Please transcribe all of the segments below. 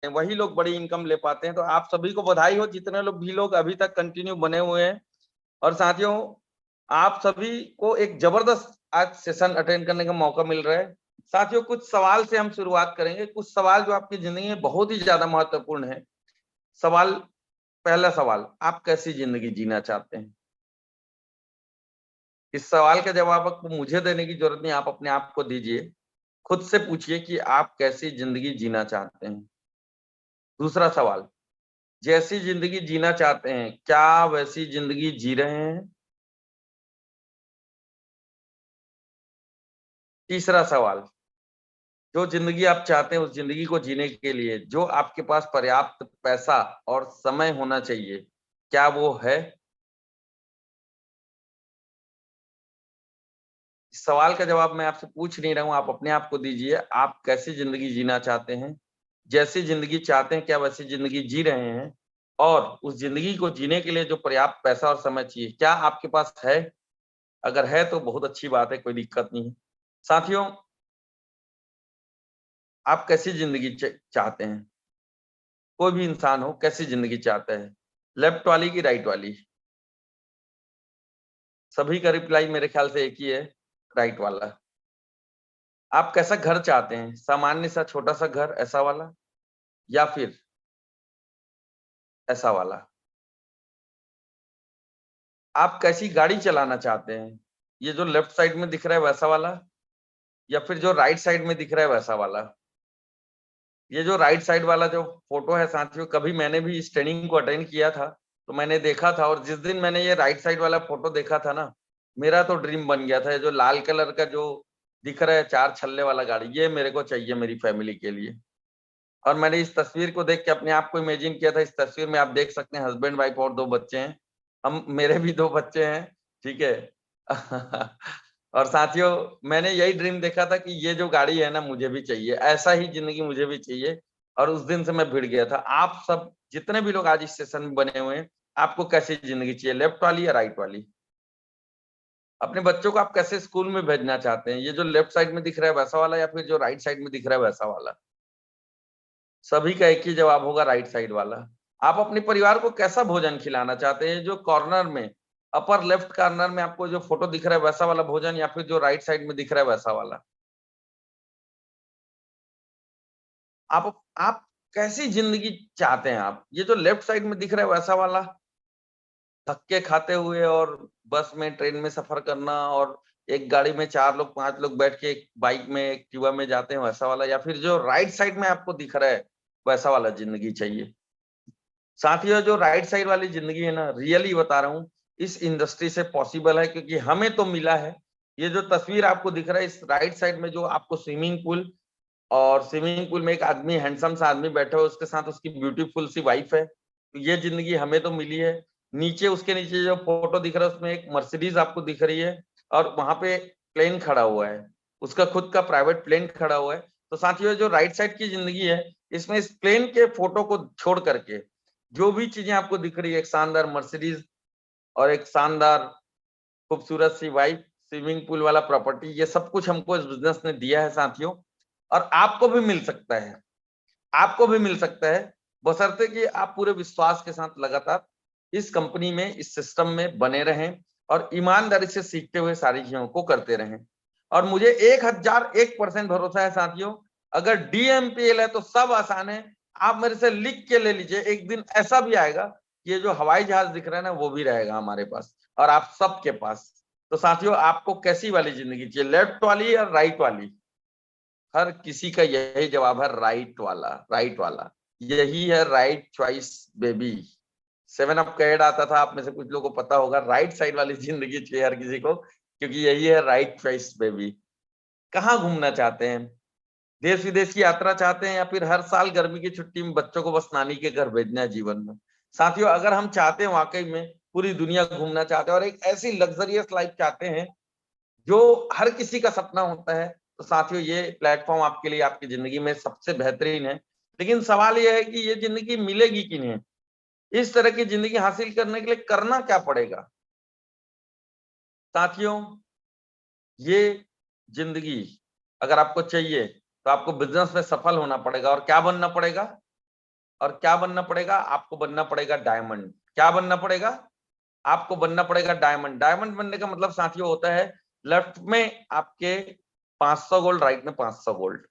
हैं वही लोग बड़ी इनकम ले पाते हैं। तो आप सभी को बधाई हो, जितने लोग भी लोग अभी तक कंटिन्यू बने हुए हैं। और साथियों, आप सभी को एक जबरदस्त आज सेशन अटेंड करने का मौका मिल रहा है। साथियों, कुछ सवाल से हम शुरुआत करेंगे, कुछ सवाल जो आपकी जिंदगी में बहुत ही ज्यादा महत्वपूर्ण है। सवाल, पहला सवाल, आप कैसी जिंदगी जीना चाहते हैं? इस सवाल का जवाब आपको मुझे देने की जरूरत नहीं, आप अपने आप को दीजिए। खुद से पूछिए कि आप कैसी जिंदगी जीना चाहते हैं। दूसरा सवाल, जैसी जिंदगी जीना चाहते हैं क्या वैसी जिंदगी जी रहे हैं? तीसरा सवाल, जो जिंदगी आप चाहते हैं उस जिंदगी को जीने के लिए जो आपके पास पर्याप्त पैसा और समय होना चाहिए, क्या वो है? इस सवाल का जवाब मैं आपसे पूछ नहीं रहा हूं, आप अपने आप को दीजिए। आप कैसी जिंदगी जीना चाहते हैं? जैसी जिंदगी चाहते हैं क्या वैसी जिंदगी जी रहे हैं? और उस जिंदगी को जीने के लिए जो पर्याप्त पैसा और समय चाहिए, क्या आपके पास है? अगर है तो बहुत अच्छी बात है, कोई दिक्कत नहीं है। साथियों, आप कैसी जिंदगी चाहते हैं? कोई भी इंसान हो, कैसी जिंदगी चाहता है? लेफ्ट वाली की राइट वाली? सभी का रिप्लाई मेरे ख्याल से एक ही है, राइट वाला। आप कैसा घर चाहते हैं? सामान्य सा छोटा सा घर ऐसा वाला, या फिर ऐसा वाला? आप कैसी गाड़ी चलाना चाहते हैं? ये जो लेफ्ट साइड में दिख रहा है वैसा वाला, या फिर जो राइट साइड में दिख रहा है वैसा वाला? ये जो राइट साइड वाला जो फोटो है साथियों, कभी मैंने भी इस ट्रेनिंग को अटेंड किया था तो मैंने देखा था, और जिस दिन मैंने ये राइट साइड वाला फोटो देखा था ना, मेरा तो ड्रीम बन गया था। ये जो लाल कलर का जो दिख रहा है 4 छल्ले वाला गाड़ी, ये मेरे को चाहिए मेरी फैमिली के लिए। और मैंने इस तस्वीर को देख के अपने आप को इमेजिन किया था। इस तस्वीर में आप देख सकते हैं हस्बैंड वाइफ और 2 बच्चे हैं। हम, मेरे भी 2 बच्चे हैं, ठीक है। और साथियों, मैंने यही ड्रीम देखा था कि ये जो गाड़ी है ना मुझे भी चाहिए, ऐसा ही जिंदगी मुझे भी चाहिए। और उस दिन से मैं भिड़ गया था। आप सब जितने भी लोग आज इस सेशन में बने हुए हैं, आपको कैसी जिंदगी चाहिए, लेफ्ट वाली या राइट वाली? अपने बच्चों को आप कैसे स्कूल में भेजना चाहते हैं? ये जो लेफ्ट साइड में दिख रहा है वैसा वाला, या फिर जो राइट साइड में दिख रहा है वैसा वाला? सभी का एक ही जवाब होगा, राइट साइड वाला। आप अपने परिवार को कैसा भोजन खिलाना चाहते हैं? जो कॉर्नर में, अपर लेफ्ट कॉर्नर में आपको जो फोटो दिख रहा है वैसा वाला भोजन, या फिर जो राइट साइड में दिख रहा है वैसा वाला? आप कैसी जिंदगी चाहते हैं? आप ये जो लेफ्ट साइड में दिख रहा है वैसा वाला, धक्के खाते हुए और बस में ट्रेन में सफर करना, और एक गाड़ी में 4 लोग 5 लोग बैठ के एक बाइक में एक्टिवा में जाते हैं वैसा वाला, या फिर जो राइट साइड में आपको दिख रहा है वैसा वाला जिंदगी चाहिए? साथियों, जो राइट साइड वाली जिंदगी है ना, रियली बता रहा हूँ, इस इंडस्ट्री से पॉसिबल है, क्योंकि हमें तो मिला है। ये जो तस्वीर आपको दिख रहा है इस राइट साइड में, जो आपको स्विमिंग पूल, और स्विमिंग पूल में एक आदमी, हैंडसम सा आदमी बैठा है, उसके साथ उसकी ब्यूटीफुल सी वाइफ है। तो ये जिंदगी हमें तो मिली है। नीचे, उसके नीचे जो फोटो दिख रहा है उसमें एक मर्सिडीज आपको दिख रही है, और वहां पे प्लेन खड़ा हुआ है, उसका खुद का प्राइवेट प्लेन खड़ा हुआ है। तो साथियों, जो राइट साइड की जिंदगी है, इसमें इस प्लेन के फोटो को छोड़ करके जो भी चीजें आपको दिख रही है, एक शानदार मर्सिडीज और एक शानदार खूबसूरत सी वाइफ, स्विमिंग पूल वाला प्रॉपर्टी, ये सब कुछ हमको इस बिजनेस ने दिया है साथियों। और आपको भी मिल सकता है, आपको भी मिल सकता है, बशर्ते कि आप पूरे विश्वास के साथ लगातार इस कंपनी में, इस सिस्टम में बने रहें, और ईमानदारी से सीखते हुए सारी चीजों को करते रहें। और मुझे 1001% भरोसा है साथियों, अगर डीएमपीएल है तो सब आसान है। आप मेरे से लिख के ले लीजिए, एक दिन ऐसा भी आएगा कि ये जो हवाई जहाज दिख रहा है ना, वो भी रहेगा हमारे पास, और आप सबके पास। तो साथियों, आपको कैसी वाली जिंदगी चाहिए, लेफ्ट वाली या राइट वाली? हर किसी का यही जवाब है, राइट वाला, राइट वाला। यही है राइट चॉइस बेबी। 7 अप का ऐड आता था, आप में से कुछ लोगों को पता होगा, राइट साइड वाली जिंदगी चाहिए हर किसी को, क्योंकि यही है राइट चॉइस बेबी। कहाँ घूमना चाहते हैं? देश विदेश की यात्रा चाहते हैं, या फिर हर साल गर्मी की छुट्टी में बच्चों को बस नानी के घर भेजना है जीवन में? साथियों, अगर हम चाहते हैं वाकई में पूरी दुनिया घूमना चाहते हैं और एक ऐसी लग्जरियस लाइफ चाहते हैं जो हर किसी का सपना होता है, तो साथियों ये प्लेटफॉर्म आपके लिए, आपकी जिंदगी में सबसे बेहतरीन है। लेकिन सवाल यह है कि ये जिंदगी मिलेगी कि नहीं? इस तरह की जिंदगी हासिल करने के लिए करना क्या पड़ेगा? साथियों, ये जिंदगी अगर आपको चाहिए तो आपको बिजनेस में सफल होना पड़ेगा। और क्या बनना पड़ेगा? और क्या बनना पड़ेगा? आपको बनना पड़ेगा डायमंड। क्या बनना पड़ेगा? आपको बनना पड़ेगा डायमंड। डायमंड बनने का मतलब साथियों होता है लेफ्ट में आपके 500 गोल्ड, राइट में 500 गोल्ड।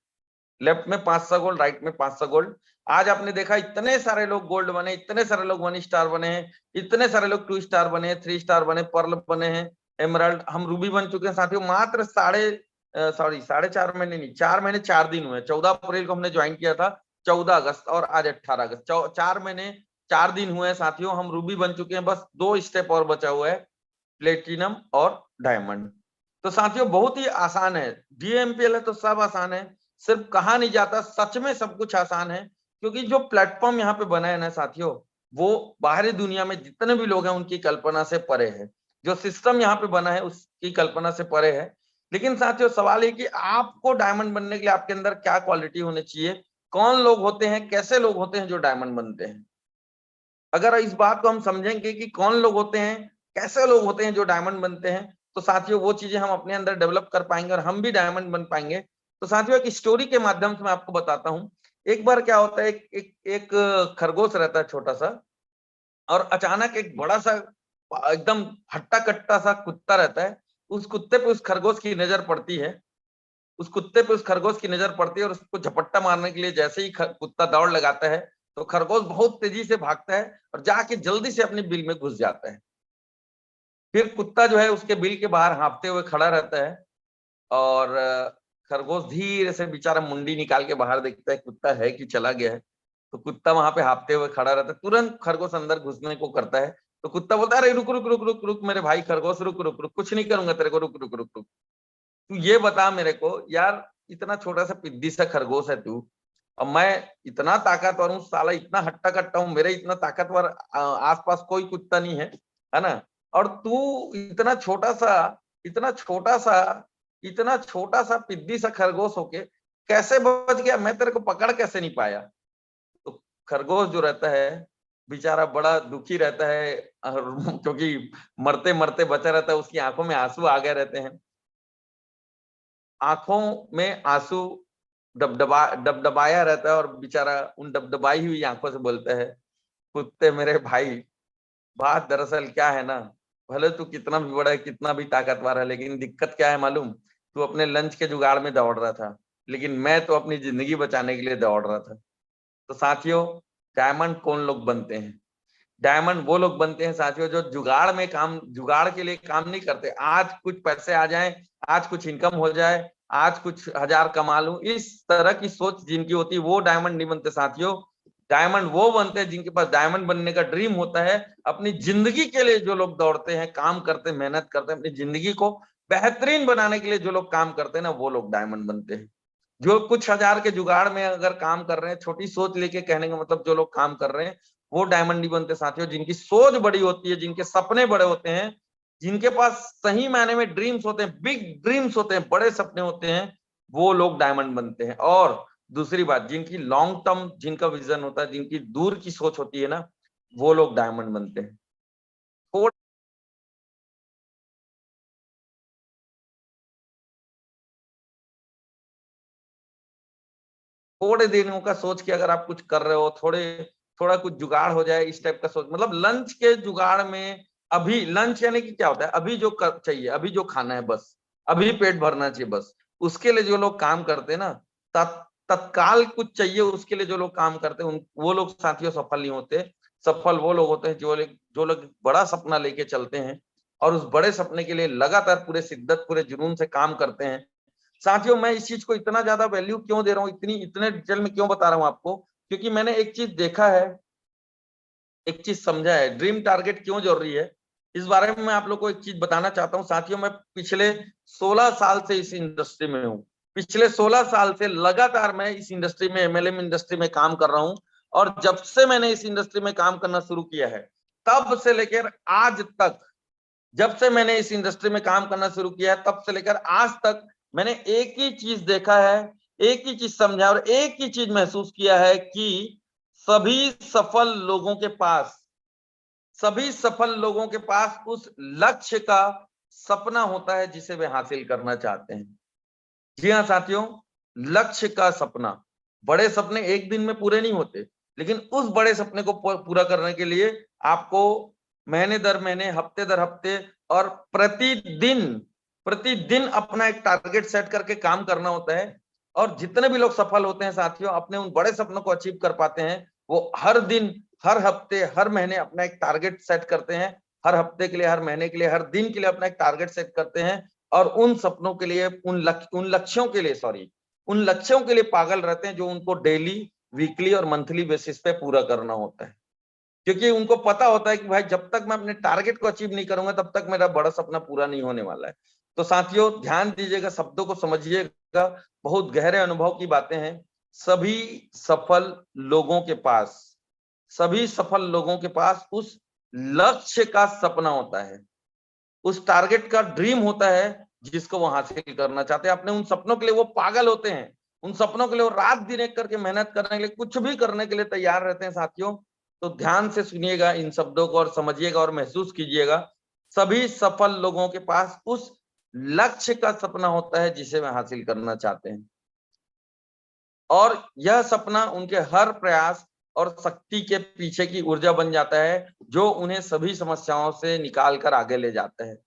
लेफ्ट में 500 गोल्ड, राइट में 500 गोल्ड। आज आपने देखा इतने सारे लोग गोल्ड बने, इतने सारे लोग 1 स्टार बने हैं, इतने सारे लोग 2 स्टार बने, 3 स्टार बने, पर्ल बने हैं, एमराल्ड, हम रूबी बन चुके हैं साथियों। मात्र 4.5 महीने नहीं, 4 महीने 4 दिन हुए। 14 अप्रैल को हमने ज्वाइन किया था, 14 अगस्त और आज 18 अगस्त, 4 महीने 4 दिन हुए साथियों, हम रूबी बन चुके हैं। बस 2 स्टेप और बचा हुआ है, प्लेटिनम और डायमंड। तो साथियों बहुत ही आसान है, डीएमपीएल है तो सब आसान है, सिर्फ कहा नहीं जाता, सच में सब कुछ आसान है। क्योंकि जो प्लेटफॉर्म यहाँ पे बना है ना साथियों, वो बाहरी दुनिया में जितने भी लोग हैं उनकी कल्पना से परे है। जो सिस्टम यहाँ पे बना है उसकी कल्पना से परे है। लेकिन साथियों सवाल है कि आपको डायमंड बनने के लिए आपके अंदर क्या क्वालिटी होनी चाहिए, कौन लोग होते हैं, कैसे लोग होते हैं जो डायमंड बनते हैं। अगर इस बात को हम समझेंगे कि कौन लोग होते हैं, कैसे लोग होते हैं जो डायमंड बनते हैं, तो साथियों वो चीजें हम अपने अंदर डेवलप कर पाएंगे और हम भी डायमंड बन पाएंगे। तो साथियों एक स्टोरी के माध्यम से मैं आपको बताता हूँ। एक बार क्या होता है, एक खरगोश रहता है छोटा सा, और अचानक एक बड़ा सा एकदम हट्टा कट्टा सा कुत्ता रहता है। उस कुत्ते पे उस खरगोश की नजर पड़ती है, उस कुत्ते पे उस खरगोश की नजर पड़ती है, और उसको झपट्टा मारने के लिए जैसे ही कुत्ता दौड़ लगाता है, तो खरगोश बहुत तेजी से भागता है और जाके जल्दी से अपनी बिल में घुस जाता है। फिर कुत्ता जो है उसके बिल के बाहर हाँफते हुए खड़ा रहता है, और खरगोश धीरे से बेचारा मुंडी निकाल के बाहर देखता है कुत्ता है कि चला गया है। तो कुत्ता वहां पे हाँफते हुए खड़ा रहता है, तुरंत खरगोश अंदर घुसने को करता है। तो कुत्ता बोलता है, अरे रुक रुक रुक रुक रुक मेरे भाई खरगोश, रुक रुक रुक, कुछ नहीं करूंगा तेरे को, रुक रुक रुक रुक। तू ये बता मेरे को यार, इतना छोटा सा पिद्दी सा खरगोश है तू, और मैं इतना ताकतवर हूँ साला, इतना हट्टा कट्टा हूँ, मेरे इतना ताकतवर आसपास कोई कुत्ता नहीं है ना, और तू इतना छोटा सा, इतना छोटा सा, इतना छोटा सा पिद्दी सा खरगोश होके कैसे बच गया, मैं तेरे को पकड़ कैसे नहीं पाया। तो खरगोश जो रहता है बेचारा बड़ा दुखी रहता है, क्योंकि मरते मरते बचा रहता है, उसकी आंखों में आंसू आ गए रहते हैं। आंखों में आंसू डबडबाया रहता है, और बेचारा उन डबडबाई हुई आंखों से बोलता है, कुत्ते मेरे भाई, बात दरअसल क्या है ना, भले तू कितना भी बड़ा है, कितना भी ताकतवर है, लेकिन दिक्कत क्या है मालूम, तू अपने लंच के जुगाड़ में दौड़ रहा था, लेकिन मैं तो अपनी जिंदगी बचाने के लिए दौड़ रहा था। तो साथियों डायमंड कौन लोग बनते हैं? डायमंड वो लोग बनते हैं साथियों जो जुगाड़ में काम, जुगाड़ के लिए काम नहीं करते, आज कुछ पैसे आ जाएं, आज कुछ इनकम हो जाए, आज कुछ हजार कमा लूं, इस तरह की सोच जिनकी होती है वो डायमंड नहीं बनते साथियों। डायमंड वो बनते हैं जिनके पास डायमंड बनने का ड्रीम होता है। अपनी जिंदगी के लिए जो लोग दौड़ते हैं, काम करते हैं, मेहनत करते हैं, अपनी जिंदगी को बेहतरीन बनाने के लिए जो लोग काम करते हैं ना, वो लोग डायमंड बनते हैं। जो कुछ हजार के जुगाड़ में अगर काम कर रहे हैं, छोटी सोच लेके, कहने का मतलब जो लोग काम कर रहे हैं वो डायमंड नहीं बनते साथियों। जिनकी सोच बड़ी होती है, जिनके सपने बड़े होते हैं, जिनके पास सही मायने में ड्रीम्स होते हैं, बिग ड्रीम्स होते हैं, बड़े सपने होते हैं, वो लोग डायमंड बनते हैं। और दूसरी बात, जिनकी लॉन्ग टर्म, जिनका विजन होता है, जिनकी दूर की सोच होती है ना, वो लोग डायमंड बनते हैं। थोड़े दिनों का सोच के अगर आप कुछ कर रहे हो, थोड़े थोड़ा कुछ जुगाड़ हो जाए इस टाइप का सोच, मतलब लंच के जुगाड़ में, अभी लंच यानी कि क्या होता है, अभी जो चाहिए, अभी जो खाना है बस, अभी पेट भरना चाहिए बस, उसके लिए जो लोग काम करते हैं ना, तत्काल कुछ चाहिए उसके लिए जो लोग काम करते हैं, वो लोग साथियों सफल नहीं होते। सफल वो लोग होते हैं जो लोग बड़ा सपना लेके चलते हैं, और उस बड़े सपने के लिए लगातार पूरे शिद्दत, पूरे जुनून से काम करते हैं। साथियों मैं इस चीज को इतना ज्यादा वैल्यू क्यों दे रहा हूँ, इतने डिटेल में क्यों बता रहा हूँ आपको, क्योंकि मैंने एक चीज देखा है, एक चीज समझा है, ड्रीम टारगेट क्यों जरूरी है, इस बारे में मैं आप लोग को एक चीज बताना चाहता हूँ साथियों। मैं पिछले 16 साल से इस इंडस्ट्री में हूँ, पिछले 16 साल से लगातार मैं इस इंडस्ट्री में, एमएलएम इंडस्ट्री में काम कर रहा हूँ। और जब से मैंने इस इंडस्ट्री में काम करना शुरू किया है, तब से लेकर आज तक, जब से मैंने इस इंडस्ट्री में काम करना शुरू किया है तब से लेकर आज तक, मैंने एक ही चीज देखा है, एक ही चीज समझा और एक ही चीज महसूस किया है कि सभी सफल लोगों के पास, सभी सफल लोगों के पास उस लक्ष्य का सपना होता है जिसे वे हासिल करना चाहते हैं। जी हाँ साथियों, लक्ष्य का सपना, बड़े सपने एक दिन में पूरे नहीं होते, लेकिन उस बड़े सपने को पूरा करने के लिए आपको महीने दर महीने, हफ्ते दर हफ्ते और प्रतिदिन अपना एक टारगेट सेट करके काम करना होता है। और जितने भी लोग सफल होते हैं साथियों, अपने उन बड़े सपनों को अचीव कर पाते हैं, वो हर दिन, हर हफ्ते, हर महीने अपना एक टारगेट सेट करते हैं। हर हफ्ते के लिए, हर महीने के लिए, हर दिन के लिए अपना एक टारगेट सेट करते हैं और उन सपनों के लिए, उन लक्ष्यों के लिए, उन लक्ष्यों के लिए पागल रहते हैं जो उनको डेली, वीकली और मंथली बेसिस पे पूरा करना होता है। क्योंकि उनको पता होता है कि भाई जब तक मैं अपने टारगेट को अचीव नहीं करूंगा तब तक मेरा बड़ा सपना पूरा नहीं होने वाला है। तो साथियों ध्यान दीजिएगा, शब्दों को समझिएगा, बहुत गहरे अनुभव की बातें हैं। सभी सफल लोगों के पास, सभी सफल लोगों के पास उस लक्ष्य का सपना होता है, उस टारगेट का ड्रीम होता है जिसको वो हासिल करना चाहते हैं। अपने उन सपनों के लिए वो पागल होते हैं, उन सपनों के लिए वो रात दिन एक करके मेहनत करने के लिए, कुछ भी करने के लिए तैयार रहते हैं साथियों। तो ध्यान से सुनिएगा इन शब्दों को और समझिएगा और महसूस कीजिएगा। सभी सफल लोगों के पास उस लक्ष्य का सपना होता है जिसे वे हासिल करना चाहते हैं, और यह सपना उनके हर प्रयास और शक्ति के पीछे की ऊर्जा बन जाता है जो उन्हें सभी समस्याओं से निकाल कर आगे ले जाता है।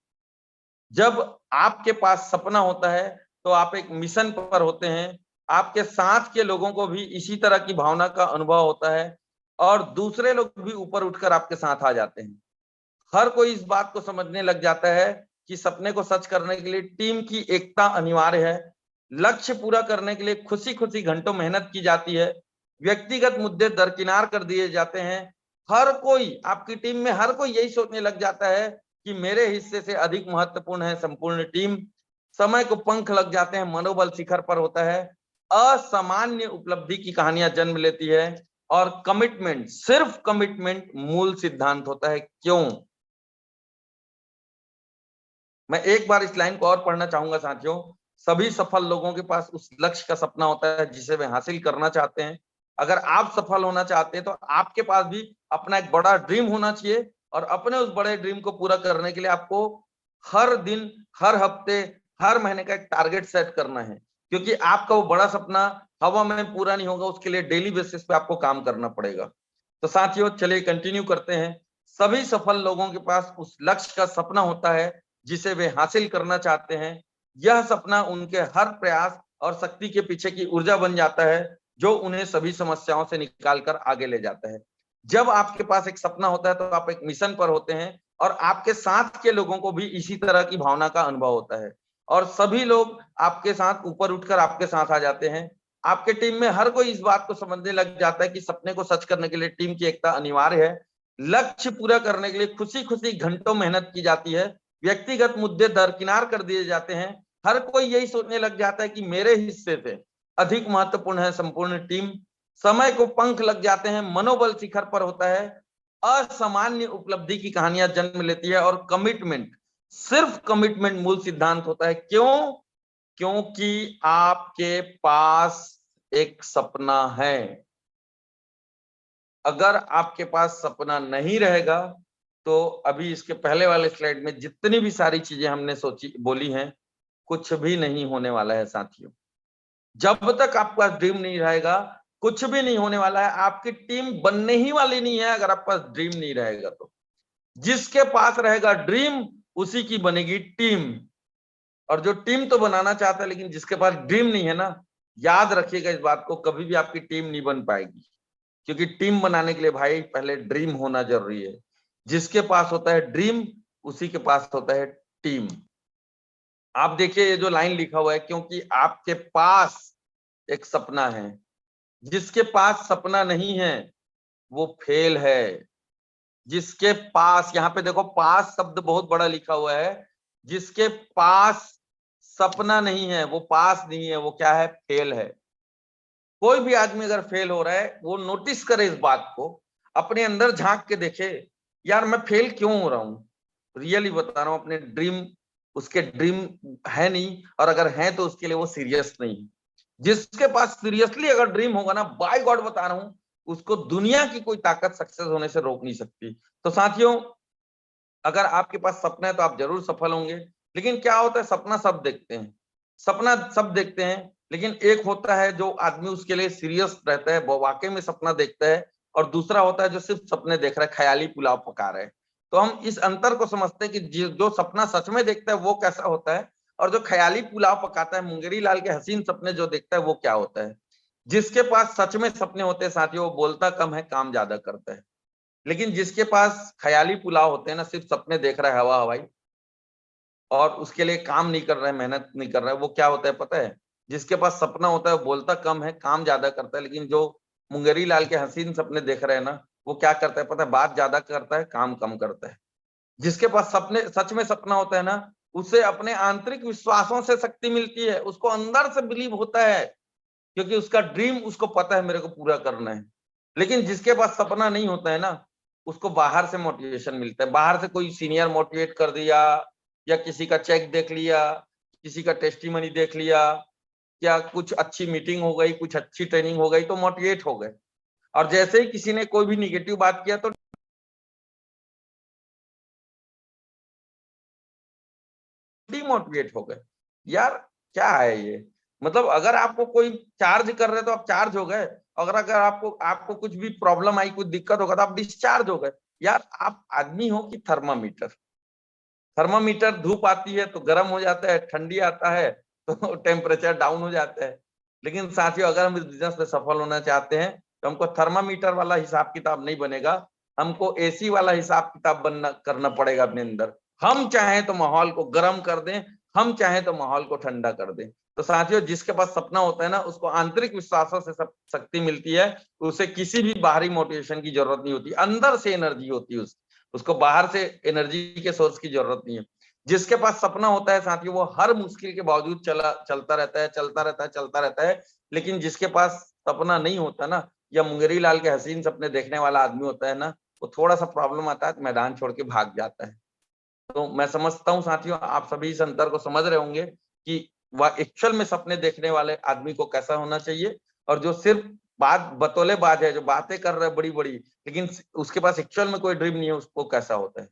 जब आपके पास सपना होता है तो आप एक मिशन पर होते हैं, आपके साथ के लोगों को भी इसी तरह की भावना का अनुभव होता है और दूसरे लोग भी ऊपर उठकर आपके साथ आ जाते हैं। हर कोई इस बात को समझने लग जाता है कि सपने को सच करने के लिए टीम की एकता अनिवार्य है। लक्ष्य पूरा करने के लिए खुशी खुशी घंटों मेहनत की जाती है, व्यक्तिगत मुद्दे दरकिनार कर दिए जाते हैं। हर कोई, आपकी टीम में हर कोई यही सोचने लग जाता है कि मेरे हिस्से से अधिक महत्वपूर्ण है संपूर्ण टीम। समय को पंख लग जाते हैं, मनोबल शिखर पर होता है, असामान्य उपलब्धि की कहानियां जन्म लेती है और कमिटमेंट, सिर्फ कमिटमेंट मूल सिद्धांत होता है। क्यों? मैं एक बार इस लाइन को और पढ़ना चाहूंगा साथियों। सभी सफल लोगों के पास उस लक्ष्य का सपना होता है जिसे वे हासिल करना चाहते हैं। अगर आप सफल होना चाहते हैं तो आपके पास भी अपना एक बड़ा ड्रीम होना चाहिए और अपने उस बड़े ड्रीम को पूरा करने के लिए आपको हर दिन, हर हफ्ते, हर महीने का एक टारगेट सेट करना है, क्योंकि आपका वो बड़ा सपना हवा में पूरा नहीं होगा, उसके लिए डेली बेसिस पे आपको काम करना पड़ेगा। तो साथियों चलिए कंटिन्यू करते हैं। सभी सफल लोगों के पास उस लक्ष्य का सपना होता है जिसे वे हासिल करना चाहते हैं। यह सपना उनके हर प्रयास और शक्ति के पीछे की ऊर्जा बन जाता है जो उन्हें सभी समस्याओं से निकालकर आगे ले जाता है। जब आपके पास एक सपना होता है तो आप एक मिशन पर होते हैं और आपके साथ के लोगों को भी इसी तरह की भावना का अनुभव होता है और सभी लोग आपके साथ ऊपर उठकर आपके साथ आ जाते हैं। आपके टीम में हर कोई इस बात को समझने लग जाता है कि सपने को सच करने के लिए टीम की एकता अनिवार्य है। लक्ष्य पूरा करने के लिए खुशी खुशी घंटों मेहनत की जाती है, व्यक्तिगत मुद्दे दरकिनार कर दिए जाते हैं। हर कोई यही सोचने लग जाता है कि मेरे हिस्से से अधिक महत्वपूर्ण है संपूर्ण टीम। समय को पंख लग जाते हैं, मनोबल शिखर पर होता है, असामान्य उपलब्धि की कहानियां जन्म लेती है और कमिटमेंट, सिर्फ कमिटमेंट मूल सिद्धांत होता है। क्यों? क्योंकि आपके पास एक सपना है। अगर आपके पास सपना नहीं रहेगा तो अभी इसके पहले वाले स्लाइड में जितनी भी सारी चीजें हमने सोची बोली हैं, कुछ भी नहीं होने वाला है साथियों। जब तक आपका ड्रीम नहीं रहेगा कुछ भी नहीं होने वाला है। आपकी टीम बनने ही वाली नहीं है अगर आपके पास ड्रीम नहीं रहेगा तो। जिसके पास रहेगा ड्रीम उसी की बनेगी टीम। और जो टीम तो बनाना चाहता है लेकिन जिसके पास ड्रीम नहीं है ना, याद रखिएगा इस बात को, कभी भी आपकी टीम नहीं बन पाएगी। क्योंकि टीम बनाने के लिए भाई पहले ड्रीम होना जरूरी है। जिसके पास होता है ड्रीम उसी के पास होता है टीम। आप देखिए ये जो लाइन लिखा हुआ है, क्योंकि आपके पास एक सपना है। जिसके पास सपना नहीं है वो फेल है। जिसके पास, यहाँ पे देखो पास शब्द बहुत बड़ा लिखा हुआ है, जिसके पास सपना नहीं है वो पास नहीं है, वो क्या है? फेल है। कोई भी आदमी अगर फेल हो रहा है वो नोटिस करे इस बात को, अपने अंदर झांक के देखे, यार मैं फेल क्यों हो रहा हूं। रियली बता रहा हूं, अपने ड्रीम, उसके ड्रीम है नहीं, और अगर है तो उसके लिए वो सीरियस नहीं है। जिसके पास सीरियसली अगर ड्रीम होगा ना, बाय गॉड बता रहा हूं, उसको दुनिया की कोई ताकत सक्सेस होने से रोक नहीं सकती। तो साथियों अगर आपके पास सपना है तो आप जरूर सफल होंगे। लेकिन क्या होता है, सपना सब देखते हैं, सपना सब देखते हैं, लेकिन एक होता है जो आदमी उसके लिए सीरियस रहता है, वो वाकई में सपना देखता है, और दूसरा होता है जो सिर्फ सपने देख रहा है, ख्याली पुलाव पका रहे हैं। तो हम इस अंतर को समझते हैं कि जो सपना सच में देखता है वो कैसा होता है, और जो ख्याली पुलाव पकाता है, मुंगेरी लाल के हसीन सपने जो देखता है वो क्या होता है। जिसके पास सच में सपने होते हैं साथियों, वो बोलता कम है, काम ज्यादा करता है। लेकिन जिसके पास ख्याली पुलाव होते हैं ना, सिर्फ सपने देख रहा है हवा हवाई, और उसके लिए काम नहीं कर रहा है, मेहनत नहीं कर रहा है, वो क्या होता है पता है? जिसके पास सपना होता है वो बोलता कम है, काम ज्यादा करता है। लेकिन जो मुंगेरी लाल के हसीन सपने देख रहे हैं ना, वो क्या करता है पता है? बात ज्यादा करता है, काम कम करता है। जिसके पास सपने सच में सपना होता है ना, उसे अपने आंतरिक विश्वासों से शक्ति मिलती है, उसको अंदर से बिलीव होता है, क्योंकि उसका ड्रीम, उसको पता है मेरे को पूरा करना है। लेकिन जिसके पास सपना नहीं होता है ना, उसको बाहर से मोटिवेशन मिलता है, बाहर से कोई सीनियर मोटिवेट कर दिया, या किसी का चेक देख लिया, किसी का टेस्टिमनी देख लिया, या कुछ अच्छी मीटिंग हो गई, कुछ अच्छी ट्रेनिंग हो गई, तो मोटिवेट हो गए। और जैसे ही किसी ने कोई भी निगेटिव बात किया तो डिमोटिवेट हो गए। यार क्या है ये? मतलब अगर आपको कोई चार्ज कर रहे तो आप चार्ज हो गए, अगर अगर आपको आपको कुछ भी प्रॉब्लम आई, कुछ दिक्कत होगा तो आप डिस्चार्ज हो गए। यार आप आदमी हो कि थर्मामीटर? थर्मामीटर धूप आती है तो गर्म हो जाता है, ठंडी आता है तो टेम्परेचर डाउन हो जाता है। लेकिन साथियों, अगर हम इस बिजनेस में सफल होना चाहते हैं तो हमको थर्मामीटर वाला हिसाब किताब नहीं बनेगा, हमको एसी वाला हिसाब किताब बनना करना पड़ेगा अपने अंदर। हम चाहें तो माहौल को गर्म कर दें, हम चाहें तो माहौल को ठंडा कर दें। तो साथियों, जिसके पास सपना होता है ना, उसको आंतरिक विश्वासों से शक्ति मिलती है, उसे किसी भी बाहरी मोटिवेशन की जरूरत नहीं होती, अंदर से एनर्जी होती है उसको बाहर से एनर्जी के सोर्स की जरूरत नहीं है। जिसके पास सपना होता है साथियों, वो हर मुश्किल के बावजूद चलता रहता है, चलता रहता है, चलता रहता है। लेकिन जिसके पास सपना नहीं होता ना, या मुंगेरी लाल के हसीन सपने देखने वाला आदमी होता है ना, वो थोड़ा सा प्रॉब्लम आता है तो मैदान छोड़ के भाग जाता है। तो मैं समझता हूँ साथियों, आप सभी इस अंतर को समझ रहे होंगे कि वह एक्चुअल में सपने देखने वाले आदमी को कैसा होना चाहिए, और जो सिर्फ बात बतौलेबाज है, जो बातें कर रहा है बड़ी बड़ी, लेकिन उसके पास एक्चुअल में कोई ड्रीम नहीं है, उसको कैसा होता है।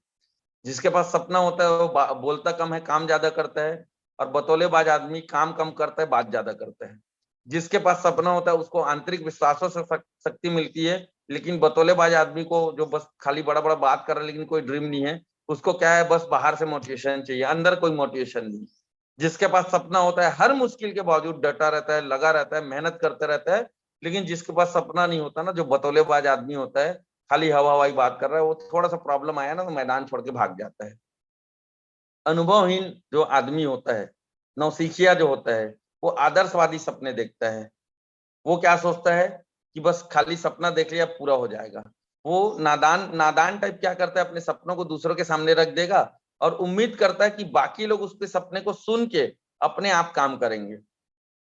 जिसके पास सपना होता है वो बोलता कम है, काम ज्यादा करता है, और बतौलेबाज आदमी काम कम करता है, बात ज्यादा करता है। जिसके पास सपना होता है उसको आंतरिक विश्वासों से शक्ति मिलती है, लेकिन बतौलेबाज आदमी को, जो बस खाली बड़ा बड़ा बात कर रहा है लेकिन कोई ड्रीम नहीं है, उसको क्या है, बस बाहर से मोटिवेशन चाहिए, अंदर कोई मोटिवेशन नहीं। जिसके पास सपना होता है हर मुश्किल के बावजूद डटा रहता है, लगा रहता है, मेहनत करते रहता है। लेकिन जिसके पास सपना नहीं होता ना, जो बतौलेबाज आदमी होता है, खाली हवा हवाई बात कर रहा है, वो थोड़ा सा प्रॉब्लम आया ना तो मैदान छोड़ के भाग जाता है। अनुभवहीन जो आदमी होता है, नौसिखिया जो होता है, वो आदर्शवादी सपने देखता है। वो क्या सोचता है कि बस खाली सपना देख लिया पूरा हो जाएगा। वो नादान नादान टाइप क्या करता है, अपने सपनों को दूसरों के सामने रख देगा और उम्मीद करता है कि बाकी लोग उसके सपने को सुन के अपने आप काम करेंगे।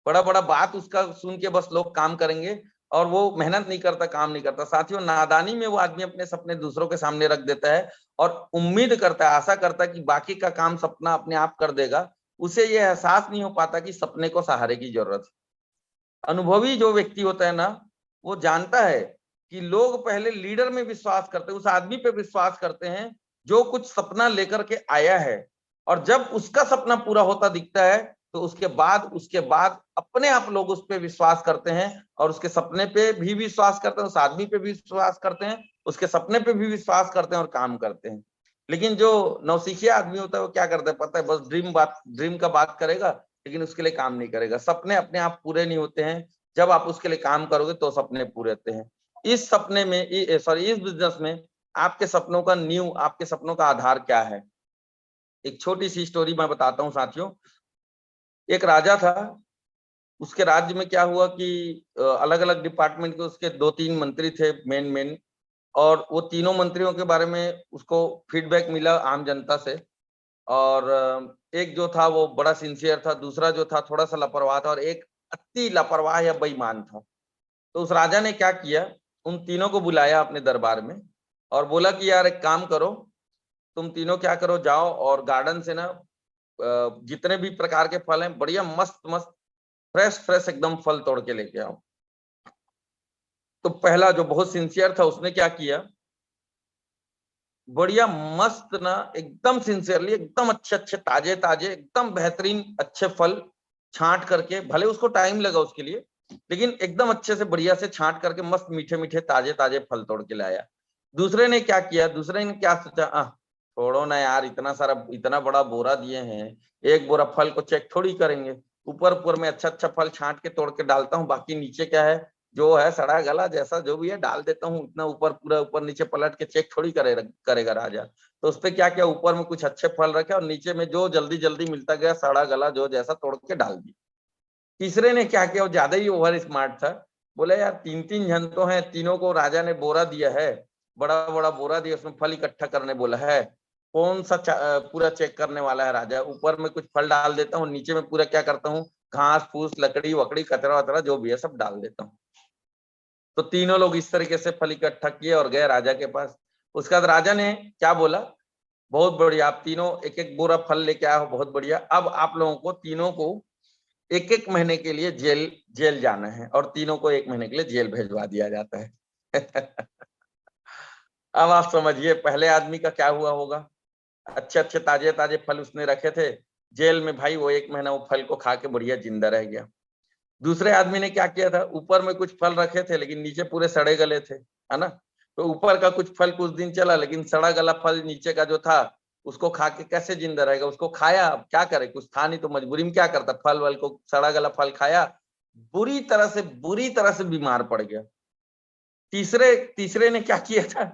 बड़ा बड़ा बात उसका सुन के बस लोग काम करेंगे, और वो मेहनत नहीं करता, काम नहीं करता। साथियों, नादानी में वो आदमी अपने सपने दूसरों के सामने रख देता है और उम्मीद करता है, आशा करता है कि बाकी का काम सपना अपने आप कर देगा। उसे ये एहसास नहीं हो पाता कि सपने को सहारे की जरूरत है। अनुभवी जो व्यक्ति होता है ना, वो जानता है कि लोग पहले लीडर में विश्वास करते हैं, उस आदमी पे विश्वास करते हैं जो कुछ सपना लेकर के आया है। और जब उसका सपना पूरा होता दिखता है तो उसके बाद अपने आप लोग उस पे विश्वास करते हैं, और उसके सपने पे भी विश्वास करते हैं, उस आदमी पे भी विश्वास करते हैं, उसके सपने पे भी विश्वास करते हैं और काम करते हैं। लेकिन जो नौसिखिया आदमी होता है वो क्या करता है पता है? बस ड्रीम का बात करेगा, लेकिन उसके लिए काम नहीं करेगा। सपने अपने आप पूरे नहीं होते हैं, जब आप उसके लिए काम करोगे तो सपने पूरे होते हैं। इस सपने में सॉरी इस बिजनेस में आपके सपनों का आपके सपनों का आधार क्या है? एक छोटी सी स्टोरी मैं बताता हूँ साथियों। एक राजा था, उसके राज्य में क्या हुआ कि अलग अलग डिपार्टमेंट के उसके 2-3 मंत्री थे, मेन मेन। और वो तीनों मंत्रियों के बारे में उसको फीडबैक मिला आम जनता से। और एक जो था वो बड़ा सिंसियर था, दूसरा जो था थोड़ा सा लापरवाह था, और एक अति लापरवाह या बेईमान था। तो उस राजा ने क्या किया, उन तीनों को बुलाया अपने दरबार में और बोला कि यार एक काम करो, तुम तीनों क्या करो, जाओ और गार्डन से ना जितने भी प्रकार के फल हैं, बढ़िया मस्त मस्त फ्रेश फ्रेश एकदम फल तोड़ के लेके आओ। तो पहला जो बहुत सिंसियर था उसने क्या किया, बढ़िया मस्त ना एकदम सिंसियरली, एकदम अच्छे अच्छे ताजे ताजे एकदम बेहतरीन अच्छे फल छांट करके, भले उसको टाइम लगा उसके लिए, लेकिन एकदम अच्छे से बढ़िया से छांट करके मस्त मीठे मीठे ताजे ताजे फल तोड़ के लाया। दूसरे ने क्या किया, दूसरे ने क्या सोचा, छोड़ो ना यार, इतना सारा इतना बड़ा बोरा दिए हैं, एक बोरा फल को चेक थोड़ी करेंगे, ऊपर ऊपर में अच्छा अच्छा फल छांट के तोड़ के डालता हूँ, बाकी नीचे क्या है जो है सड़ा गला जैसा जो भी है डाल देता हूँ, इतना ऊपर पूरा ऊपर नीचे पलट के चेक थोड़ी करेगा राजा। तो उसपे क्या किया, ऊपर में कुछ अच्छे फल रखे और नीचे में जो जल्दी जल्दी मिलता गया सड़ा गला जो जैसा तोड़ के डाल दिया। तीसरे ने क्या किया, वो ज्यादा ही ओवर स्मार्ट था, बोले यार तीन तीन जन तो हैं, तीनों को राजा ने बोरा दिया है, बड़ा बड़ा बोरा दिया, उसमें फल इकट्ठा करने बोला है, कौन सा पूरा चेक करने वाला है राजा, ऊपर में कुछ फल डाल देता हूँ, नीचे में पूरा क्या करता हूँ, घास फूस लकड़ी वकड़ी कचरा वचरा जो भी है सब डाल देता हूँ। तो तीनों लोग इस तरीके से फल इकट्ठा किए और गए राजा के पास। उसके बाद राजा ने क्या बोला, बहुत बढ़िया, आप तीनों एक एक बोरा फल लेके आए हो, बहुत बढ़िया, अब आप लोगों को तीनों को एक एक महीने के लिए जेल जेल जाना है, और तीनों को एक महीने के लिए जेल भेजवा दिया जाता है। अब आप समझिए पहले आदमी का क्या हुआ होगा, अच्छे अच्छे ताजे ताजे फल उसने रखे थे, जेल में भाई वो एक महीना वो फल को खा के बढ़िया जिंदा रह गया। दूसरे आदमी ने क्या किया था, ऊपर में कुछ फल रखे थे लेकिन नीचे पूरे सड़े गले थे, है ना, तो ऊपर का कुछ फल कुछ दिन चला, लेकिन सड़ा गला फल नीचे का जो था उसको खा के कैसे जिंदा रहेगा, उसको खाया, अब क्या करे, कुछ था नहीं तो मजबूरी में क्या करता, फल वल को सड़ा गला फल खाया, बुरी तरह से बीमार पड़ गया। तीसरे तीसरे ने क्या किया था,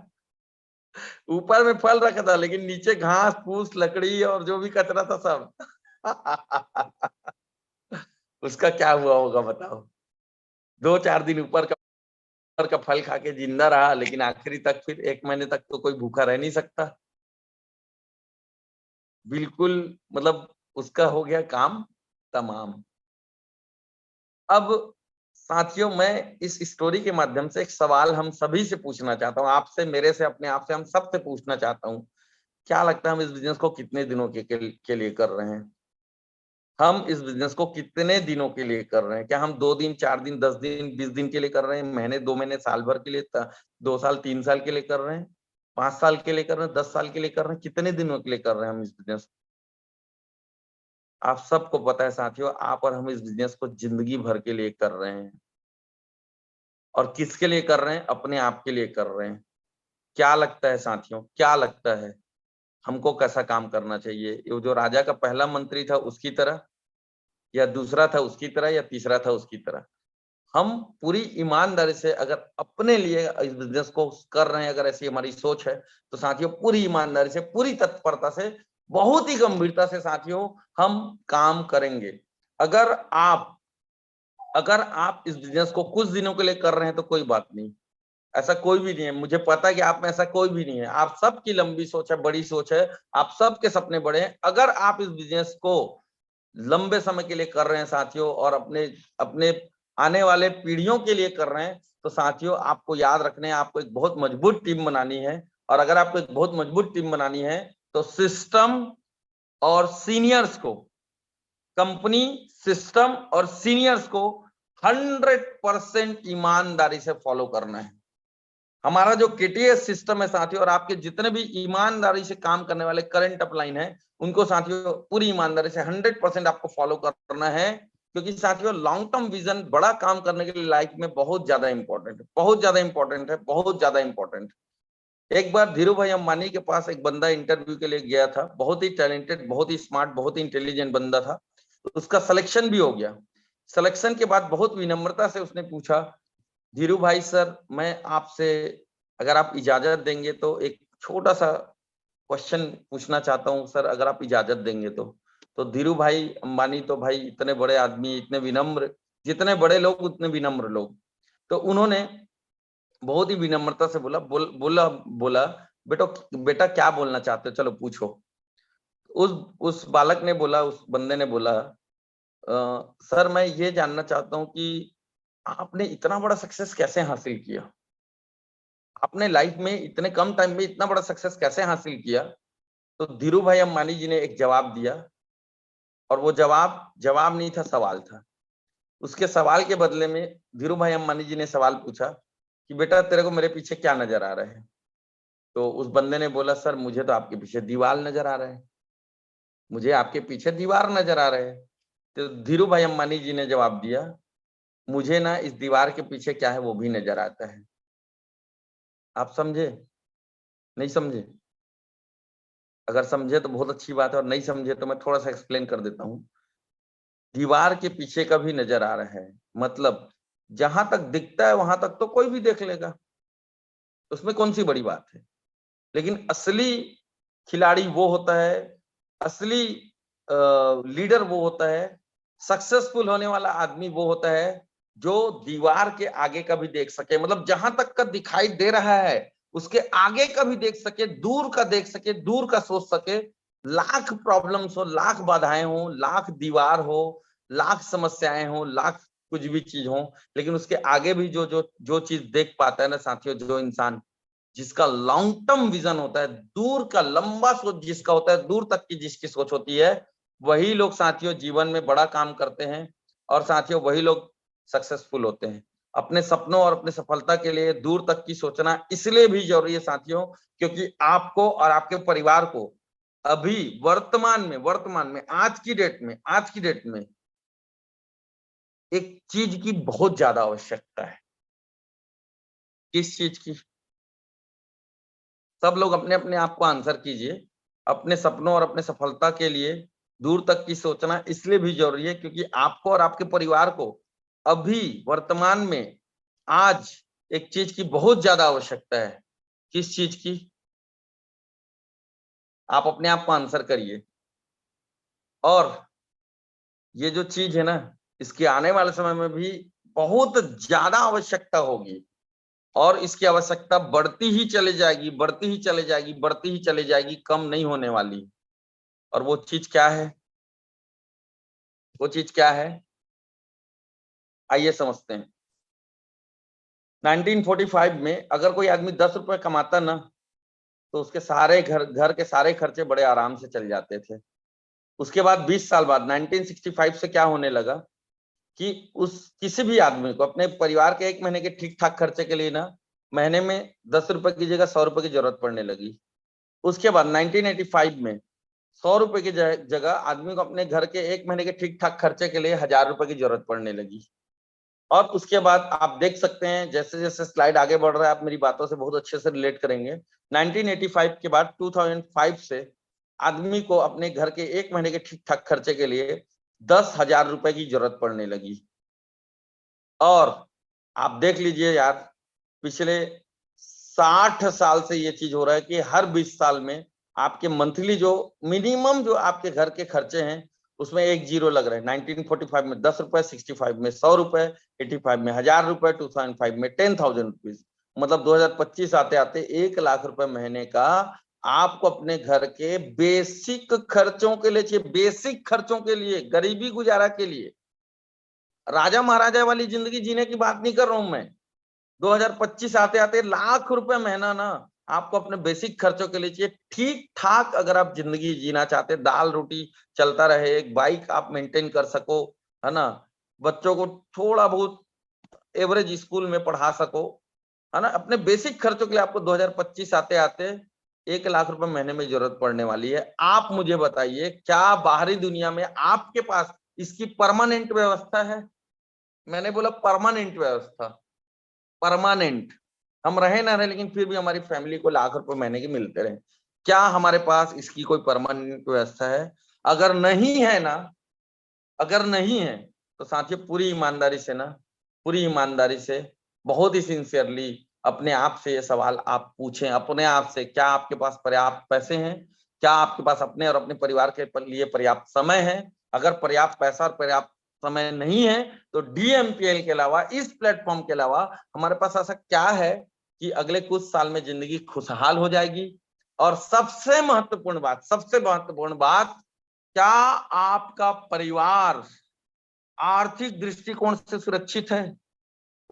ऊपर में फल रखा था लेकिन नीचे घास फूस लकड़ी और जो भी कचरा था सब। उसका क्या हुआ होगा बताओ, 2-4 दिन ऊपर का फल खा के जिंदा रहा, लेकिन आखिरी तक फिर एक महीने तक तो कोई भूखा रह नहीं सकता, बिल्कुल, मतलब उसका हो गया काम तमाम। अब साथियों, मैं इस स्टोरी के माध्यम से एक सवाल हम सभी से पूछना चाहता हूँ, आपसे, मेरे से, अपने आप से, हम सबसे पूछना चाहता हूँ, क्या लगता है हम इस बिजनेस को कितने दिनों के लिए कर रहे हैं? हम इस बिजनेस को कितने दिनों के लिए कर रहे हैं? क्या हम 2 दिन, 4 दिन, 10 दिन, 20 दिन के लिए कर रहे हैं, महीने, 2 महीने, साल भर के लिए, 2 साल, 3 साल के लिए कर रहे हैं, 5 साल के लिए कर रहे हैं, 10 साल के लिए कर रहे हैं, कितने दिनों के लिए कर रहे हैं हम इस बिजनेस? आप सबको पता है साथियों, आप और हम इस बिजनेस को जिंदगी भर के लिए कर रहे हैं, और किसके लिए कर रहे हैं? अपने आप के लिए कर रहे हैं। क्या लगता है साथियों, क्या लगता है हमको कैसा काम करना चाहिए? ये जो राजा का पहला मंत्री था उसकी तरह, या दूसरा था उसकी तरह, या तीसरा था उसकी तरह? हम पूरी ईमानदारी से अगर अपने लिए इस बिजनेस को कर रहे हैं, अगर ऐसी हमारी सोच है, तो साथियों पूरी ईमानदारी से, पूरी तत्परता से, बहुत ही गंभीरता से साथियों हम काम करेंगे। अगर आप अगर आप इस बिजनेस को कुछ दिनों के लिए कर रहे हैं तो कोई बात नहीं, ऐसा कोई भी नहीं है, मुझे पता है कि आप में ऐसा कोई भी नहीं है, आप सबकी लंबी सोच है, बड़ी सोच है, आप सबके सपने बड़े हैं। अगर आप इस बिजनेस को लंबे समय के लिए कर रहे हैं साथियों, और अपने अपने आने वाले पीढ़ियों के लिए कर रहे हैं, तो साथियों आपको याद रखना है, आपको एक बहुत मजबूत टीम बनानी है, और अगर आपको एक बहुत मजबूत टीम बनानी है तो सिस्टम और सीनियर्स को, कंपनी, सिस्टम और सीनियर्स को 100% ईमानदारी से फॉलो करना है। हमारा जो केटीएस सिस्टम है साथियों, और आपके जितने भी ईमानदारी से काम करने वाले करंट अपलाइन है, उनको साथियों पूरी ईमानदारी से 100% आपको फॉलो करना है, क्योंकि साथियों लॉन्ग टर्म विजन, बड़ा काम करने के लिए लाइफ में बहुत ज्यादा इंपॉर्टेंट है, बहुत ज्यादा इंपॉर्टेंट है, बहुत ज्यादा इंपॉर्टेंट। एक बार धीरू भाई अंबानी के पास एक बंदा इंटरव्यू के लिए गया था, बहुत ही टैलेंटेड, बहुत ही स्मार्ट, बहुत ही इंटेलिजेंट बंदा था, उसका सिलेक्शन भी हो गया। सिलेक्शन के बाद बहुत विनम्रता से उसने पूछा, धीरू भाई सर, मैं आपसे, अगर आप इजाजत देंगे तो एक छोटा सा क्वेश्चन पूछना चाहता हूँ सर, अगर आप इजाजत देंगे तो धीरू भाई अंबानी तो भाई इतने बड़े आदमी, इतने विनम्र, जितने बड़े लोग उतने विनम्र लोग, तो उन्होंने बहुत ही विनम्रता से बोला, बेटा बेटा क्या बोलना चाहते हो, चलो पूछो। उस बालक ने बोला, उस बंदे ने बोला, सर मैं ये जानना चाहता हूँ कि आपने इतना बड़ा सक्सेस कैसे हासिल किया, आपने लाइफ में इतने कम टाइम में इतना बड़ा सक्सेस कैसे हासिल किया? तो धीरू भाई अंबानी जी ने एक जवाब दिया, और वो जवाब जवाब नहीं था, सवाल था। उसके सवाल के बदले में धीरू भाई अंबानी जी ने सवाल पूछा कि बेटा तेरे को मेरे पीछे क्या नजर आ रहा है? तो उस बंदे ने बोला, सर मुझे तो आपके पीछे दीवार नजर आ रहा है, मुझे आपके पीछे दीवार नजर आ रहे हैं। तो धीरू भाई अंबानी जी ने जवाब दिया, मुझे ना इस दीवार के पीछे क्या है वो भी नजर आता है। आप समझे? नहीं समझे? अगर समझे तो बहुत अच्छी बात है, और नहीं समझे तो मैं थोड़ा सा एक्सप्लेन कर देता हूँ। दीवार के पीछे का भी नजर आ रहा है, मतलब जहां तक दिखता है वहां तक तो कोई भी देख लेगा, उसमें कौन सी बड़ी बात है। लेकिन असली खिलाड़ी वो होता है, असली लीडर वो होता है, सक्सेसफुल होने वाला आदमी वो होता है जो दीवार के आगे का भी देख सके, मतलब जहां तक का दिखाई दे रहा है उसके आगे का भी देख सके, दूर का देख सके, दूर का सोच सके। लाख प्रॉब्लम्स हो, लाख बाधाएं हो, लाख दीवार हो, लाख समस्याएं हो, लाख कुछ भी चीज हो, लेकिन उसके आगे भी जो जो जो चीज देख पाता है ना साथियों, जो इंसान जिसका लॉन्ग टर्म विजन होता है, दूर का लंबा सोच जिसका होता है, दूर तक की जिसकी सोच होती है, वही लोग साथियों जीवन में बड़ा काम करते हैं, और साथियों वही लोग सक्सेसफुल होते हैं। अपने सपनों और अपने सफलता के लिए दूर तक की सोचना इसलिए भी जरूरी है साथियों, क्योंकि आपको और आपके परिवार को अभी वर्तमान में आज की डेट में एक चीज की बहुत ज्यादा आवश्यकता है। किस चीज की? सब लोग अपने अपने आप को आंसर कीजिए। अपने सपनों और अपने सफलता के लिए दूर तक की सोचना इसलिए भी जरूरी है क्योंकि आपको और आपके परिवार को अभी वर्तमान में आज एक चीज की बहुत ज्यादा आवश्यकता है। किस चीज की? आप अपने आप को आंसर करिए। और ये जो चीज है ना, इसके आने वाले समय में भी बहुत ज्यादा आवश्यकता होगी, और इसकी आवश्यकता बढ़ती ही चली जाएगी, बढ़ती ही चली जाएगी, बढ़ती ही चली जाएगी, कम नहीं होने वाली। और वो चीज क्या है? वो चीज क्या है? आइए समझते हैं। 1945 में अगर कोई आदमी 10 रुपए कमाता ना, तो उसके सारे घर के सारे खर्चे बड़े आराम से चल जाते थे। उसके बाद 20 साल बाद 1965 से क्या होने लगा कि उस किसी भी आदमी को अपने परिवार के 1 महीने के ठीक ठाक खर्चे के लिए ना महीने में 10 रुपए की जगह 100 रुपए की जरूरत पड़ने लगी। उसके बाद 1985 में 100 रुपए की जगह आदमी को अपने घर के 1 महीने के ठीक ठाक खर्चे के लिए 1000 रुपए की जरूरत पड़ने लगी। और उसके बाद आप देख सकते हैं जैसे जैसे स्लाइड आगे बढ़ रहा है, आप मेरी बातों से बहुत अच्छे से रिलेट करेंगे। 1985 के बाद 2005 से आदमी को अपने घर के 1 महीने के ठीक ठाक खर्चे के लिए 10,000 रुपए की जरूरत पड़ने लगी। और आप देख लीजिए यार, पिछले 60 साल से ये चीज हो रहा है कि हर 20 साल में आपके मंथली जो मिनिमम जो आपके घर के खर्चे हैं उसमें एक जीरो लग रहा है। 1945 में 10 रुपए, 65 में 100 रुपए, 85 में 1000 रुपए, 2005 में 10,000 रुपीज, मतलब 2025 आते आते 1 लाख रुपए महीने का आपको अपने घर के बेसिक खर्चों के लिए चाहिए। बेसिक खर्चों के लिए, गरीबी गुजारा के लिए। राजा महाराजा वाली जिंदगी जीने की बात नहीं कर रहा हूं मैं। 2025 आते आते लाख रुपए महीना ना आपको अपने बेसिक खर्चों के लिए चाहिए। ठीक ठाक अगर आप जिंदगी जीना चाहते, दाल रोटी चलता रहे, एक बाइक आप मेंटेन कर सको, है ना, बच्चों को थोड़ा बहुत एवरेज स्कूल में पढ़ा सको, है ना, अपने बेसिक खर्चों के लिए आपको 2025 आते आते 1 लाख रुपए महीने में जरूरत पड़ने वाली है। आप मुझे बताइए, क्या बाहरी दुनिया में आपके पास इसकी परमानेंट व्यवस्था है? मैंने बोला परमानेंट व्यवस्था। परमानेंट। हम रहे ना रहे लेकिन फिर भी हमारी फैमिली को लाख रुपए महीने के मिलते रहे। क्या हमारे पास इसकी कोई परमानेंट व्यवस्था है? अगर नहीं है ना, अगर नहीं है तो साथियों पूरी ईमानदारी से, बहुत ही सिंसियरली अपने आप से ये सवाल आप पूछें अपने आप से, क्या आपके पास पर्याप्त पैसे हैं? क्या आपके पास अपने और अपने परिवार के लिए पर्याप्त समय है? अगर पर्याप्त पैसा और पर्याप्त समय नहीं है तो डीएमपीएल के अलावा, इस प्लेटफॉर्म के अलावा हमारे पास ऐसा क्या है कि अगले कुछ साल में जिंदगी खुशहाल हो जाएगी? और सबसे महत्वपूर्ण बात, क्या आपका परिवार आर्थिक दृष्टिकोण से सुरक्षित है?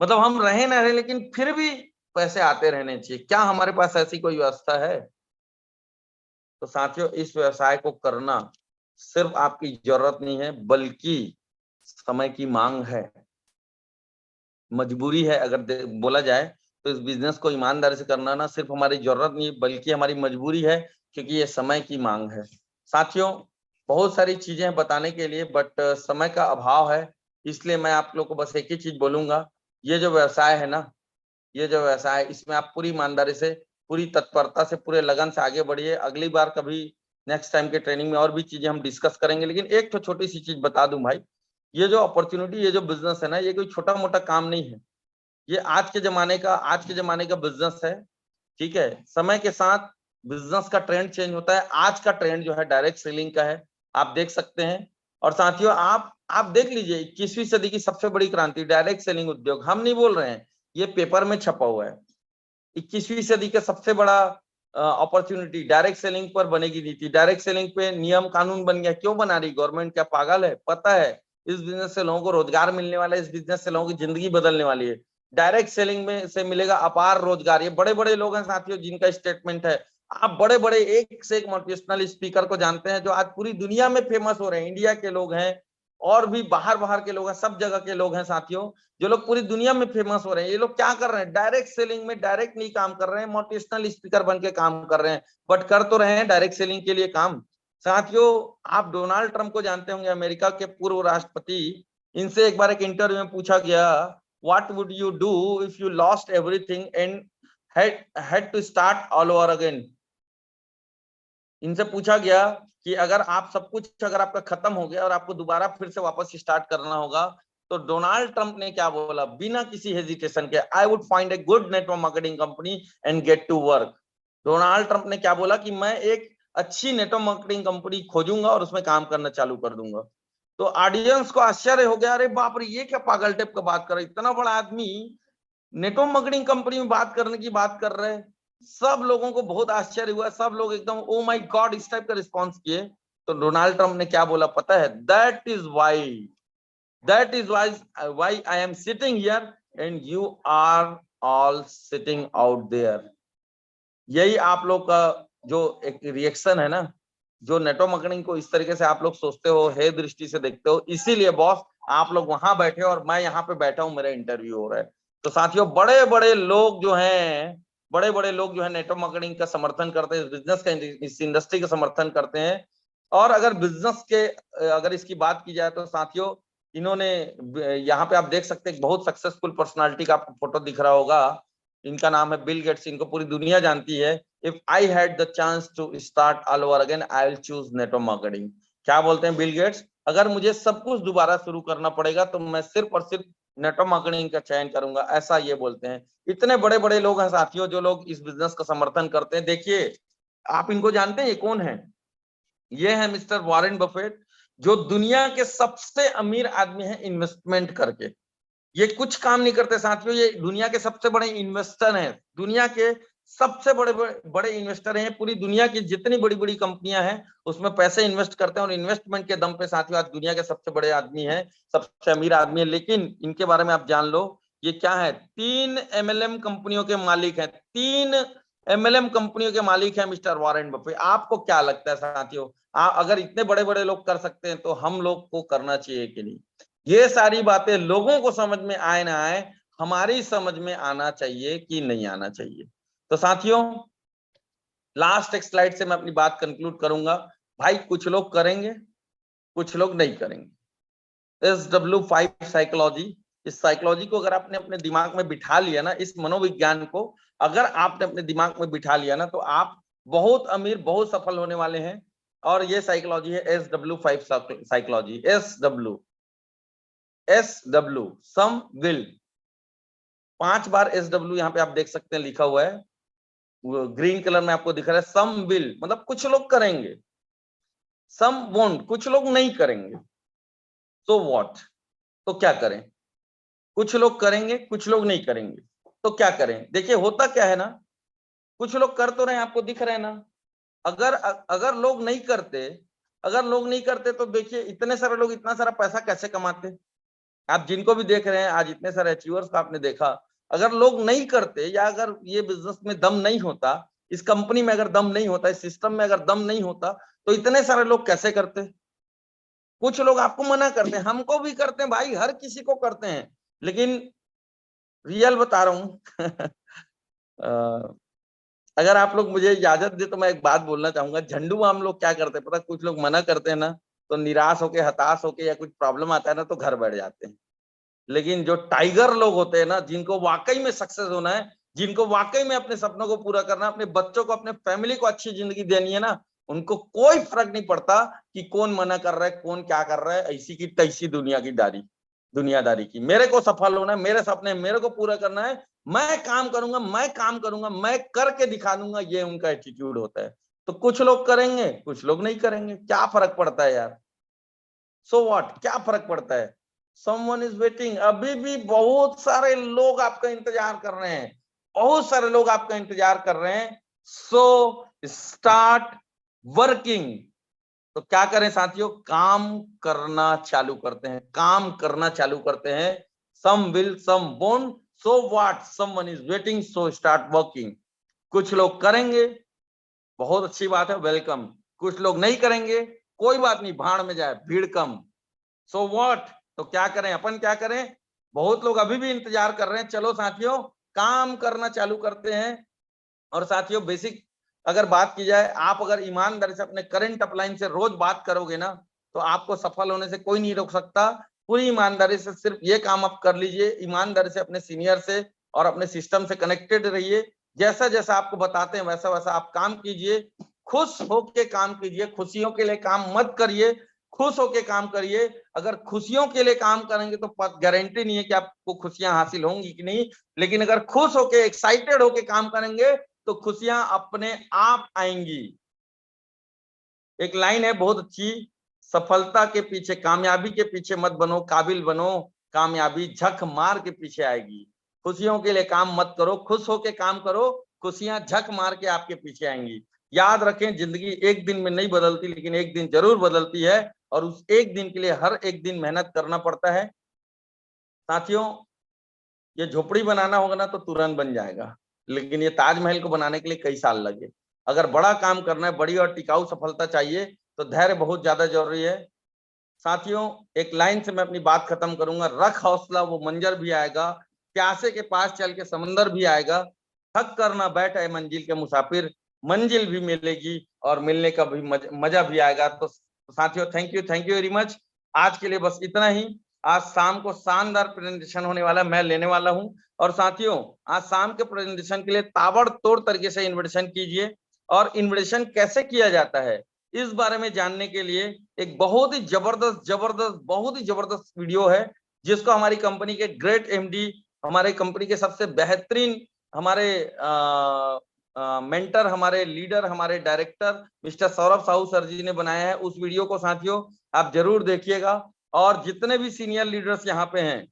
मतलब हम रहे ना रहे लेकिन फिर भी पैसे आते रहने चाहिए। क्या हमारे पास ऐसी कोई व्यवस्था है? तो साथियों, इस व्यवसाय को करना सिर्फ आपकी जरूरत नहीं है बल्कि समय की मांग है, मजबूरी है। अगर बोला जाए तो इस बिजनेस को ईमानदारी से करना ना सिर्फ हमारी जरूरत नहीं बल्कि हमारी मजबूरी है, क्योंकि ये समय की मांग है। साथियों, बहुत सारी चीजें बताने के लिए बट समय का अभाव है। इसलिए मैं आप लोग को बस एक ही चीज बोलूंगा, ये जो व्यवसाय है ना, ये जो व्यवसाय, इसमें आप पूरी ईमानदारी से, पूरी तत्परता से, पूरे लगन से आगे बढ़िए। अगली बार कभी नेक्स्ट टाइम के ट्रेनिंग में और भी चीजें हम डिस्कस करेंगे, लेकिन एक तो छोटी सी चीज बता दूं भाई, ये जो अपॉर्चुनिटी, ये जो बिजनेस है ना, ये कोई छोटा मोटा काम नहीं है। ये आज के जमाने का बिजनेस है। ठीक है, समय के साथ बिजनेस का ट्रेंड चेंज होता है। आज का ट्रेंड जो है डायरेक्ट सेलिंग का है, आप देख सकते हैं। और साथियों, आप देख लीजिए, 21वीं सदी की सबसे बड़ी क्रांति डायरेक्ट सेलिंग उद्योग, हम नहीं बोल रहे हैं, ये पेपर में छपा हुआ है। 21वीं सदी का सबसे बड़ा अपॉर्चुनिटी डायरेक्ट सेलिंग पर बनेगी नीति। डायरेक्ट सेलिंग पे नियम कानून बन गया। क्यों बना रही गवर्नमेंट? क्या पागल है? पता है इस बिजनेस से लोगों को रोजगार मिलने वाला है, इस बिजनेस से लोगों की जिंदगी बदलने वाली है। डायरेक्ट सेलिंग में से मिलेगा अपार रोजगार। ये बड़े बड़े लोग हैं साथियों जिनका स्टेटमेंट है। आप बड़े बड़े एक से एक मोटिवेशनल स्पीकर को जानते हैं जो आज पूरी दुनिया में फेमस हो रहे हैं। इंडिया के लोग हैं और भी बाहर बाहर के लोग हैं, सब जगह के लोग हैं साथियों, जो लोग पूरी दुनिया में फेमस हो रहे हैं। ये लोग क्या कर रहे हैं? डायरेक्ट सेलिंग में डायरेक्ट नहीं काम कर रहे हैं, मोटिवेशनल स्पीकर बन के काम कर रहे हैं, बट कर तो रहे हैं डायरेक्ट सेलिंग के लिए काम। साथियों, आप डोनाल्ड ट्रंप को जानते होंगे, अमेरिका के पूर्व राष्ट्रपति। इनसे एक बार एक इंटरव्यू में पूछा गया, what would you do if you lost everything and had to start all over again। इनसे पूछा गया कि अगर आप सब कुछ, अगर आपका खत्म हो गया और आपको दोबारा फिर से वापस स्टार्ट करना होगा, तो डोनाल्ड ट्रंप ने क्या बोला बिना किसी हेजिटेशन के? I would find a good network marketing company and get to work. Donald Trump ने क्या बोला कि मैं एक अच्छी नेटवर्क मार्केटिंग कंपनी खोजूंगा और उसमें काम करना चालू कर दूंगा। तो ऑडियंस को आश्चर्य हो गया, अरे बाप रे, ये क्या पागल टाइप का बात कर रहा है, इतना बड़ा आदमी नेटवर्क मार्केटिंग कंपनी में बात करने की बात कर रहे हैं। सब लोगों को बहुत आश्चर्य हुआ, सब लोग एकदम ओ माय गॉड इस टाइप का रिस्पांस किए। तो डोनाल्ड ट्रंप ने क्या बोला पता है? That is why I am sitting here and you are all sitting out there. यही आप लोग का जो एक रिएक्शन है ना, जो नेटवर्क मार्केटिंग को इस तरीके से आप लोग सोचते हो, हे दृष्टि से देखते हो, इसीलिए बॉस आप लोग वहां बैठे और मैं यहाँ पे बैठा हूं, मेरा इंटरव्यू हो रहा है। तो साथियों, बड़े बड़े लोग जो है नेटवर्क मार्केटिंग का समर्थन करते हैं, बिजनेस का, इस इंडस्ट्री का समर्थन करते हैं। और अगर बिजनेस के अगर इसकी बात की जाए तो साथियों, इन्होंने यहाँ पे आप देख सकते हैं बहुत सक्सेसफुल पर्सनालिटी का आपको फोटो दिख रहा होगा। इनका नाम है बिल गेट्स। इनको पूरी दुनिया जानती है। If I had the chance to start all over again I will choose network marketing. क्या बोलते हैं बिल गेट्स? अगर मुझे सब कुछ दोबारा शुरू करना पड़ेगा तो मैं सिर्फ और सिर्फ नेटवर्क मार्केटिंग का चयन करूंगा, ऐसा ये बोलते हैं। इतने बड़े बड़े लोग हैं साथियों जो लोग इस बिजनेस का समर्थन करते हैं। देखिए, आप इनको जानते हैं, ये कौन है? ये है मिस्टर वॉरेन बफेट, जो दुनिया के सबसे अमीर आदमी है इन्वेस्टमेंट करके। ये कुछ काम नहीं करते साथियों, ये दुनिया के सबसे बड़े इन्वेस्टर हैं। दुनिया के सबसे बड़े बड़े इन्वेस्टर हैं। पूरी दुनिया की जितनी बड़ी बड़ी कंपनियां हैं उसमें पैसे इन्वेस्ट करते हैं, और इन्वेस्टमेंट के दम पे साथियों आज दुनिया के सबसे बड़े आदमी है, सबसे अमीर आदमी है। लेकिन इनके बारे में आप जान लो, ये क्या है? 3 MLM कंपनियों के मालिक हैं। 3 MLM कंपनियों के मालिक हैं मिस्टर वॉरेन बफेट। आपको क्या लगता है साथियों, अगर इतने बड़े बड़े लोग कर सकते हैं तो हम लोग को करना चाहिए कि नहीं? ये सारी बातें लोगों को समझ में आए ना आए, हमारी समझ में आना चाहिए कि नहीं आना चाहिए। तो साथियों, लास्ट एक स्लाइड से मैं अपनी बात कंक्लूड करूंगा। भाई, कुछ लोग करेंगे, कुछ लोग नहीं करेंगे। SW5 साइकोलॉजी, इस साइकोलॉजी को अगर आपने अपने दिमाग में बिठा लिया ना, इस मनोविज्ञान को अगर आपने अपने दिमाग में बिठा लिया ना, तो आप बहुत अमीर, बहुत सफल होने वाले हैं। और ये साइकोलॉजी है SW5 साइकोलॉजी। SW सम विल, 5 बार SW यहाँ पे आप देख सकते हैं लिखा हुआ है, ग्रीन कलर में आपको दिख रहा है। सम विल मतलब कुछ लोग करेंगे, सम वोंट कुछ लोग नहीं करेंगे। सो व्हाट, तो क्या करें? कुछ लोग करेंगे, कुछ लोग नहीं करेंगे, तो क्या करें? देखिए, होता क्या है ना, कुछ लोग कर तो रहे हैं, आपको दिख रहे हैं ना। अगर अगर लोग नहीं करते, तो देखिए इतने सारे लोग इतना सारा पैसा कैसे कमाते? आप जिनको भी देख रहे हैं आज, इतने सारे अचीवर्स को आपने देखा, अगर लोग नहीं करते, या अगर ये बिजनेस में दम नहीं होता, इस कंपनी में अगर दम नहीं होता, इस सिस्टम में अगर दम नहीं होता, तो इतने सारे लोग कैसे करते? कुछ लोग आपको मना करते हैं, हमको भी करते हैं भाई, हर किसी को करते हैं, लेकिन रियल बता रहा हूं। अगर आप लोग मुझे इजाजत दे तो मैं एक बात बोलना चाहूंगा। झंडू हम लोग क्या करते हैं पता? कुछ लोग मना करते हैं ना, तो निराश होके, हताश होके या कुछ प्रॉब्लम आता है ना तो घर बैठ जाते हैं। लेकिन जो टाइगर लोग होते हैं ना, जिनको वाकई में सक्सेस होना है, जिनको वाकई में अपने सपनों को पूरा करना है, अपने बच्चों को, अपने फैमिली को अच्छी जिंदगी देनी है ना, उनको कोई फर्क नहीं पड़ता कि कौन मना कर रहा है, कौन क्या कर रहा है। ऐसी की तैसी दुनियादारी की। मेरे को सफल होना है, मेरे सपने मेरे को पूरा करना है, मैं काम करूंगा, मैं करके दिखा दूंगा, ये उनका एटीट्यूड होता है। तो कुछ लोग करेंगे, कुछ लोग नहीं करेंगे, क्या फर्क पड़ता है यार? सो व्हाट, क्या फर्क पड़ता है? Someone is waiting. अभी भी बहुत सारे लोग आपका इंतजार कर रहे हैं, बहुत सारे लोग आपका इंतजार कर रहे हैं। सो स्टार्ट वर्किंग। तो क्या करें साथियों? काम करना चालू करते हैं, काम करना चालू करते हैं। Some will, some won't, so what, someone is waiting, so start working. कुछ लोग करेंगे, बहुत अच्छी बात है, वेलकम। कुछ लोग नहीं करेंगे, कोई बात नहीं, भाड़ में जाए, भीड़ कम। सो व्हाट, तो क्या करें, अपन क्या करें? बहुत लोग अभी भी इंतजार कर रहे हैं। चलो साथियों, काम करना चालू करते हैं। और साथियों, बेसिक अगर बात की जाए, आप अगर ईमानदारी से अपने करंट अपलाइन से रोज बात करोगे ना, तो आपको सफल होने से कोई नहीं रोक सकता। पूरी ईमानदारी से सिर्फ ये काम आप कर लीजिए, ईमानदारी से अपने सीनियर से और अपने सिस्टम से कनेक्टेड रहिए। जैसा जैसा आपको बताते हैं वैसा वैसा आप काम कीजिए, खुश होके काम कीजिए, खुशियों के लिए काम मत करिए, खुश होके काम करिए। अगर खुशियों के लिए काम करेंगे तो गारंटी नहीं है कि आपको खुशियां हासिल होंगी कि नहीं, लेकिन अगर खुश होके, एक्साइटेड होके काम करेंगे तो खुशियां अपने आप आएंगी। एक लाइन है बहुत अच्छी, सफलता के पीछे, कामयाबी के पीछे मत बनो, काबिल बनो, कामयाबी झक मार के पीछे आएगी। खुशियों के लिए काम मत करो, खुश होके काम करो, खुशियां झक मार के आपके पीछे आएंगी। याद रखें, जिंदगी एक दिन में नहीं बदलती, लेकिन एक दिन जरूर बदलती है, और उस एक दिन के लिए हर एक दिन मेहनत करना पड़ता है। साथियों, ये झोपड़ी बनाना होगा ना तो तुरंत बन जाएगा, लेकिन ये ताजमहल को बनाने के लिए कई साल लगे। अगर बड़ा काम करना है, बड़ी और टिकाऊ सफलता चाहिए, तो धैर्य बहुत ज्यादा जरूरी है। साथियों, एक लाइन से मैं अपनी बात खत्म करूंगा, रख हौसला, वो मंजर भी आएगा, प्यासे के पास चल के समंदर भी आएगा, थक कर ना बैठ है मंजिल के मुसाफिर, मंजिल भी मिलेगी और मिलने का भी मजा भी आएगा। तो साथियों, थैंक यू वेरी मच। आज के लिए बस इतना ही। आज शाम को शानदार प्रेजेंटेशन होने वाला, मैं लेने वाला हूं। और साथियों, आज शाम के प्रेजेंटेशन के लिए ताबड़तोड़ तरीके से इन्विटेशन कीजिए। और इन्विटेशन कैसे किया जाता है, इस बारे में जानने के लिए एक बहुत ही जबरदस्त वीडियो है, जिसको हमारी कंपनी के ग्रेट एमडी, हमारे कंपनी के सबसे बेहतरीन हमारे मेंटर, हमारे लीडर, हमारे director mister Saurabh Sahu sir ji ने बनाया है। उस वीडियो को साथियों आप जरूर देखिएगा। और जितने भी सीनियर लीडर्स यहाँ पे हैं,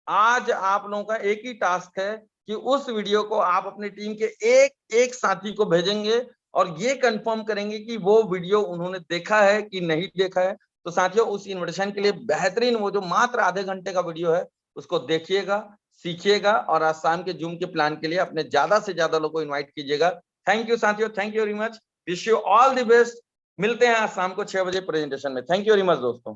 आज आप लोगों का एक ही टास्क है कि उस वीडियो को आप अपनी टीम के एक एक साथी को भेजेंगे और ये कंफर्म करेंगे कि वो वीडियो उन्होंने देखा है कि नहीं देखा है। तो साथियों, उस इन्विटेशन के लिए बेहतरीन वो जो मात्र आधे घंटे का वीडियो है, उसको देखिएगा, सीखिएगा, और आज शाम के जूम के प्लान के लिए अपने ज्यादा से ज्यादा लोगों को इन्वाइट कीजिएगा। थैंक यू साथियों, thank you very much, wish you all the best. मिलते हैं आज शाम को 6 बजे प्रेजेंटेशन में। थैंक यू वेरी मच दोस्तों।